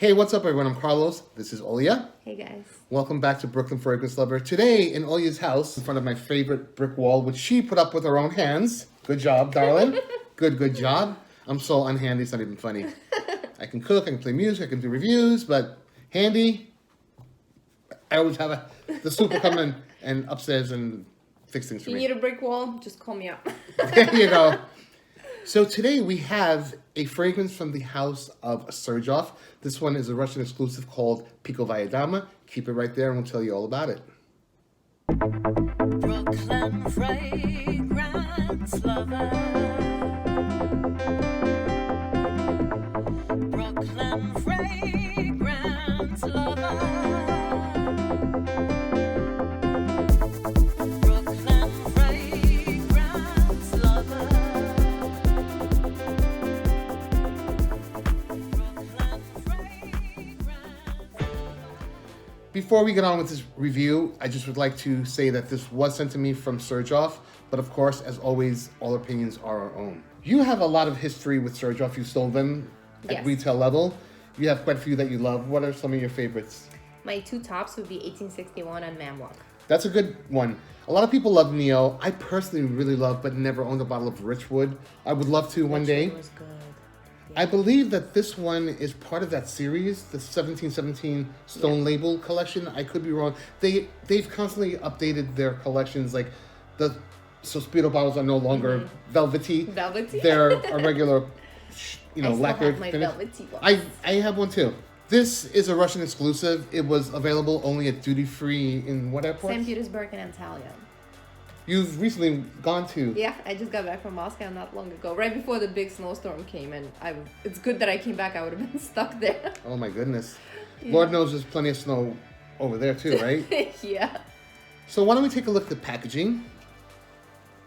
Hey, what's up, everyone? I'm Carlos. This is Olya. Hey, guys. Welcome back to Brooklyn Fragrance Lover. Today, in Olya's house, in front of my favorite brick wall, which she put up with her own hands. Good job, darling. Good job. I'm so unhandy, it's not even funny. I can cook, I can play music, I can do reviews, but handy, I always have the super come in and upstairs and fix things for If me. you need a brick wall, just call me up. There you go. So today we have a fragrance from the house of Xerjoff. This one is a Russian exclusive called Pikovaya Dama. Keep it right there and we'll tell you all about it. Brooklyn fragrance lover. Brooklyn fragrance lover. Brooklyn fragrance lover. Brooklyn fragrance. Before we get on with this review, I just would like to say that this was sent to me from Xerjoff, but of course, as always, all opinions are our own. You have a lot of history with Xerjoff. You sold them at Yes. retail level. You have quite a few that you love. What are some of your favorites? My two tops would be 1861 and Mamlock. That's a good one. A lot of people love Neo. I personally really love, but never owned a bottle of Richwood. I would love to one day. It was good. I believe that this one is part of that series, the 1717 Stone Label collection. I could be wrong. They've constantly updated their collections. Like the Sospiro bottles are no longer velvety. Velvety? They're a regular, I still lacquered have my finish. velvety ones. I have one too. This is a Russian exclusive. It was available only at duty free in what airport? St. Petersburg and Antalya. You've recently gone to. Yeah, I just got back from Moscow not long ago, right before the big snowstorm came, and it's good that I came back. I would have been stuck there. Oh my goodness. Lord knows there's plenty of snow over there too, right? Yeah. So why don't we take a look at the packaging?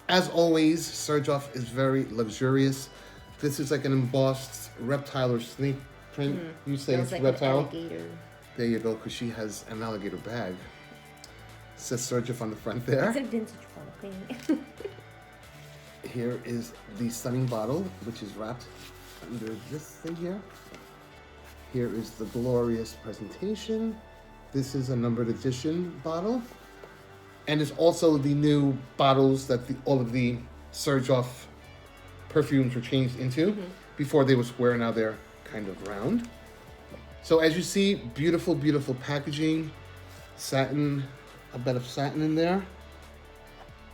As always, Xerjoff is very luxurious. This is like an embossed reptile or snake print. You say Feels it's like reptile? an alligator. There you go, because she has an alligator bag. Says Xerjoff on the front there. It's a vintage one thing. Here is the stunning bottle, which is wrapped under this thing here. Here is the glorious presentation. This is a numbered edition bottle. And it's also the new bottles that all of the Xerjoff perfumes were changed into. Before they were square, now they're kind of round. So as you see, beautiful, beautiful packaging. Satin, a bit of satin in there.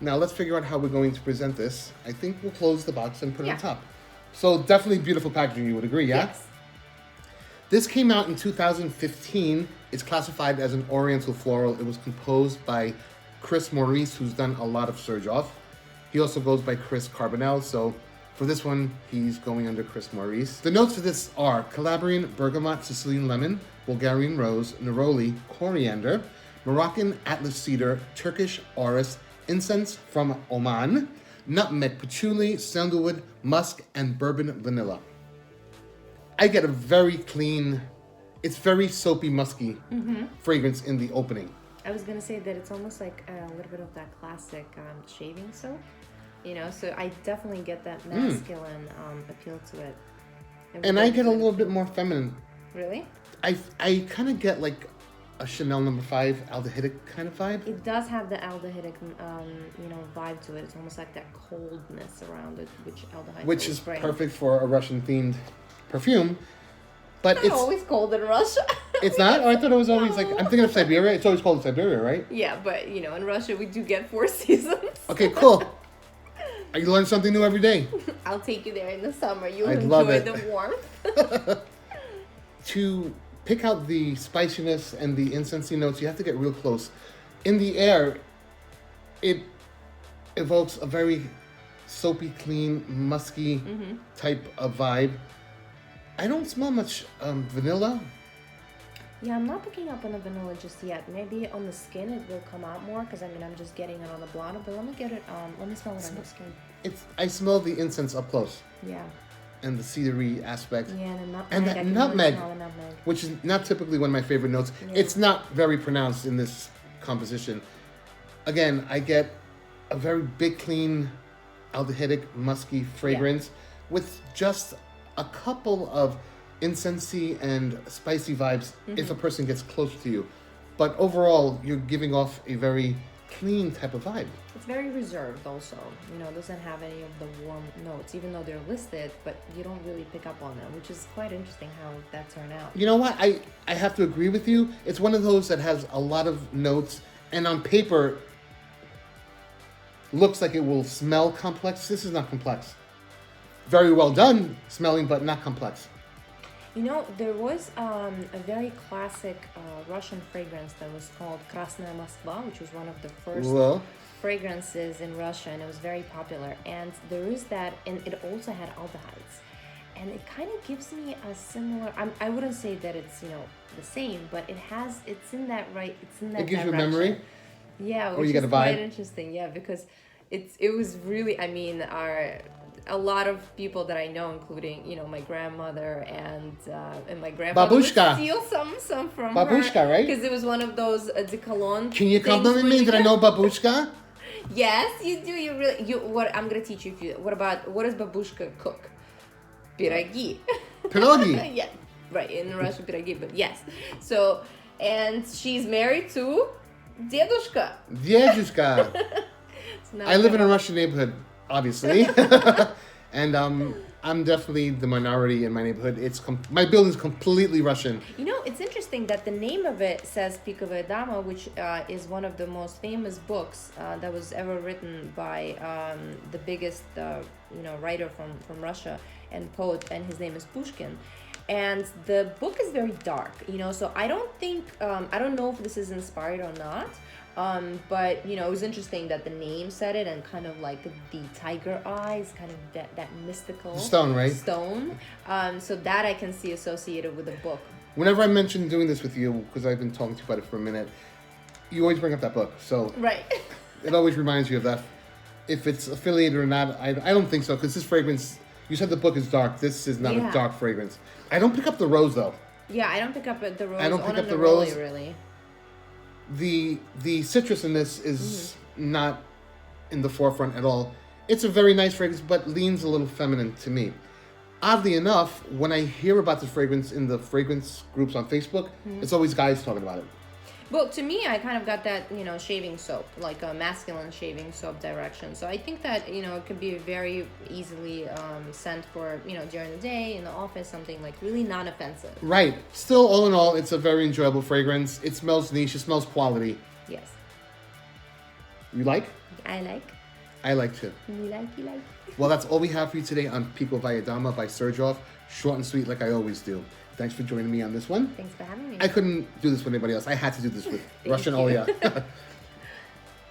Now let's figure out how we're going to present this. I think we'll close the box and put it on Yeah. top. So definitely beautiful packaging, you would agree, yeah? Yes. This came out in 2015. It's classified as an Oriental floral. It was composed by Chris Maurice, who's done a lot of Xerjoff. He also goes by Chris Carbonell, so for this one, he's going under Chris Maurice. The notes for this are Calabrian bergamot, Sicilian lemon, Bulgarian rose, neroli, coriander, Moroccan atlas cedar, Turkish orris, incense from Oman, nutmeg, patchouli, sandalwood, musk, and bourbon vanilla. I get a very clean, it's very soapy, musky fragrance in the opening. I was gonna say that it's almost like a little bit of that classic shaving soap, So I definitely get that masculine appeal to it. And I get a little bit more feminine. Really? I kind of get like a Chanel No. 5 aldehydic kind of vibe. It does have the aldehydic, vibe to it. It's almost like that coldness around it, which Is bring. perfect for a Russian-themed perfume. But It's always cold in Russia. it's not? Oh, I thought it was always like, I'm thinking of Siberia. It's always cold in Siberia, right? Yeah, but in Russia we do get 4 seasons. Okay, cool. I learn something new every day. I'll take you there in the summer. You'll I'd love enjoy it. the warmth. To pick out the spiciness and the incensey notes, you have to get real close. In the air, it evokes a very soapy, clean, musky type of vibe. I don't smell much vanilla. Yeah, I'm not picking up on the vanilla just yet. Maybe on the skin it will come out more because I'm just getting it on the blotto. But let me get it. Let me smell it on the skin. I smell the incense up close Yeah. and the cedary aspect. Yeah, and the nutmeg. And that I can nutmeg. Really smell the nutmeg. Which is not typically one of my favorite notes. Yeah. It's not very pronounced in this composition. Again, I get a very big, clean, aldehydic, musky fragrance with just a couple of incensey and spicy vibes if a person gets closer to you. But overall, you're giving off a very clean type of vibe. It's very reserved also. It doesn't have any of the warm notes, even though they're listed, but you don't really pick up on them, which is quite interesting how that turned out. You know what? I have to agree with you. It's one of those that has a lot of notes, and on paper, looks like it will smell complex. This is not complex. Very well done smelling, but not complex. There was a very classic Russian fragrance that was called Krasnaya Moskva, which was one of the first Well, fragrances in Russia, and it was very popular. And there is that, and it also had aldehydes. And it kind of gives me a similar, I wouldn't say that it's, the same, but it's in that it gives you a direction. memory. Yeah, Or which you get is a vibe? quite interesting. Yeah, because it was really, a lot of people that I know, including my grandmother and my grandfather, Babushka. would steal some from Babushka, her, right? Because it was one of those de cologne. Can you things compliment where me you that I get- know babushka? Yes, you do. What I'm gonna teach you. What does babushka cook? Piragi. Pierogi. Yeah, right. In Russian, piragi. But yes. So, and she's married to Dedushka. Dedushka. It's not I live in a gonna- Russian neighborhood, obviously. And I'm definitely the minority in my neighborhood. My building's completely Russian. It's interesting that the name of it says Pikovaya Dama, which is one of the most famous books that was ever written by the biggest, writer from Russia and poet, and his name is Pushkin. And the book is very dark, so I don't think, I don't know if this is inspired or not. But it was interesting that the name said it, and kind of like the tiger eyes, kind of that mystical Stone, right? Stone. So that I can see associated with the book. Whenever I mention doing this with you, because I've been talking to you about it for a minute, you always bring up that book. So Right. it always reminds you of that. If it's affiliated or not, I don't think so, because this fragrance, you said the book is dark. This is not Yeah. a dark fragrance. I don't pick up the rose, though. Yeah, I don't pick up the rose. I don't pick on up the neroli, rose. really. The citrus in this is not in the forefront at all. It's a very nice fragrance, but leans a little feminine to me. Oddly enough, when I hear about this fragrance in the fragrance groups on Facebook, it's always guys talking about it. Well, to me, I kind of got that, shaving soap, like a masculine shaving soap direction. So I think that, it could be very easily sent for, during the day, in the office, something like really non-offensive. Right. Still, all in all, it's a very enjoyable fragrance. It smells niche. It smells quality. Yes. You like? I like. I like too. You like. Well, that's all we have for you today on Pikovaya Dama by Xerjoff. Short and sweet like I always do. Thanks for joining me on this one. Thanks for having me. I couldn't do this with anybody else. I had to do this with Thank Russian you. Olya.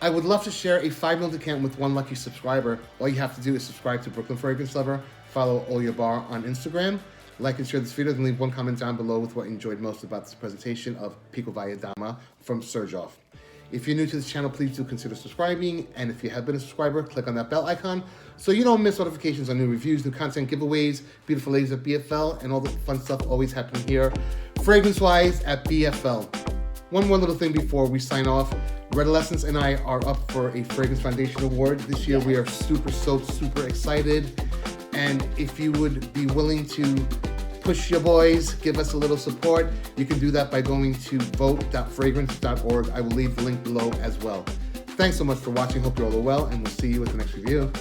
I would love to share a 5 ml decant with one lucky subscriber. All you have to do is subscribe to Brooklyn Fragrance Lover, follow Olya Bar on Instagram, like and share this video, and leave one comment down below with what you enjoyed most about this presentation of Pikovaya Dama from Xerjoff. If you're new to this channel, please do consider subscribing, and if you have been a subscriber, click on that bell icon so you don't miss notifications on new reviews, new content, giveaways, beautiful ladies at BFL, and all the fun stuff always happening here, fragrance-wise, at BFL. One more little thing before we sign off. Red Lessons and I are up for a Fragrance Foundation Award. This year we are super excited, and if you would be willing to push your boys, give us a little support, you can do that by going to vote.fragrance.org. I will leave the link below as well. Thanks so much for watching. Hope you're all well, and we'll see you at the next review.